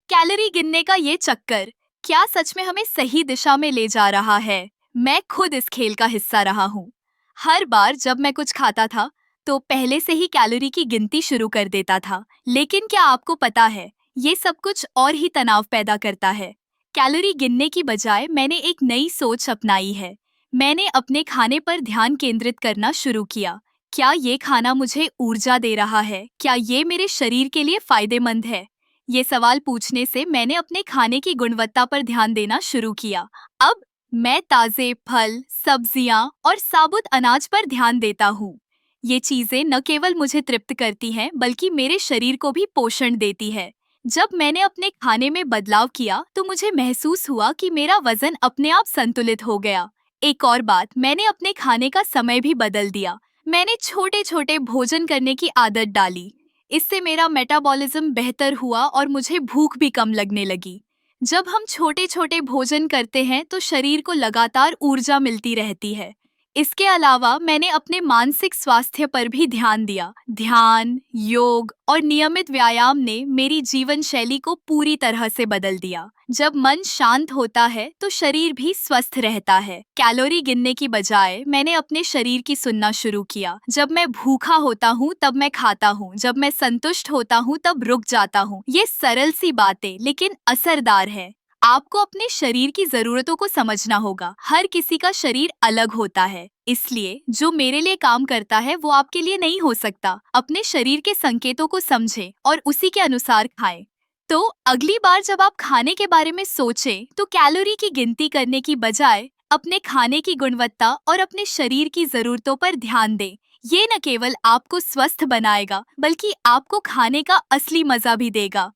Calorie गिनने का ये चक्कर क्या सच में हमें सही दिशा में ले जा रहा है? मैं खुद इस खेल का हिस्सा रहा हूँ। हर बार जब मैं कुछ खाता था, तो पहले से ही कैलोरी की गिनती शुरू कर देता था। लेकिन क्या आपको पता है, ये सब कुछ और ही तनाव पैदा करता है। कैलोरी गिनने की बजाय मैंने एक नई सोच अपनाई है। मैंने अपने खाने पर ध्यान केंद्रित करना शुरू किया। क्या ये खाना मुझे ऊर्जा दे रहा है? क्या ये मेरे शरीर के लिए फायदेमंद है? ये सवाल पूछने से मैंने अपने खाने की गुणवत्ता पर ध्यान देना शुरू किया। अब मैं ताजे फल, सब्जियां और साबुत अनाज पर ध्यान देता हूँ। ये चीजें न केवल मुझे तृप्त करती हैं, बल्कि मेरे शरीर को भी पोषण देती है। जब मैंने अपने खाने में बदलाव किया, तो मुझे महसूस हुआ कि मेरा वजन अपने आप संतुलित हो गया। एक और बात, मैंने अपने खाने का समय भी बदल दिया। मैंने छोटे छोटे भोजन करने की आदत डाली। इससे मेरा मेटाबॉलिज्म बेहतर हुआ और मुझे भूख भी कम लगने लगी। जब हम छोटे छोटे भोजन करते हैं, तो शरीर को लगातार ऊर्जा मिलती रहती है। इसके अलावा मैंने अपने मानसिक स्वास्थ्य पर भी ध्यान दिया। ध्यान, योग और नियमित व्यायाम ने मेरी जीवन शैली को पूरी तरह से बदल दिया। जब मन शांत होता है, तो शरीर भी स्वस्थ रहता है। कैलोरी गिनने की बजाय मैंने अपने शरीर की सुनना शुरू किया। जब मैं भूखा होता हूँ, तब मैं खाता हूँ। जब मैं संतुष्ट होता हूँ, तब रुक जाता हूँ। ये सरल सी बातें, लेकिन असरदार है। आपको अपने शरीर की जरूरतों को समझना होगा। हर किसी का शरीर अलग होता है, इसलिए जो मेरे लिए काम करता है, वो आपके लिए नहीं हो सकता। अपने शरीर के संकेतों को समझें और उसी के अनुसार खाएं। तो अगली बार जब आप खाने के बारे में सोचें, तो कैलोरी की गिनती करने की बजाय अपने खाने की गुणवत्ता और अपने शरीर की जरूरतों पर ध्यान दें। ये न केवल आपको स्वस्थ बनाएगा, बल्कि आपको खाने का असली मजा भी देगा।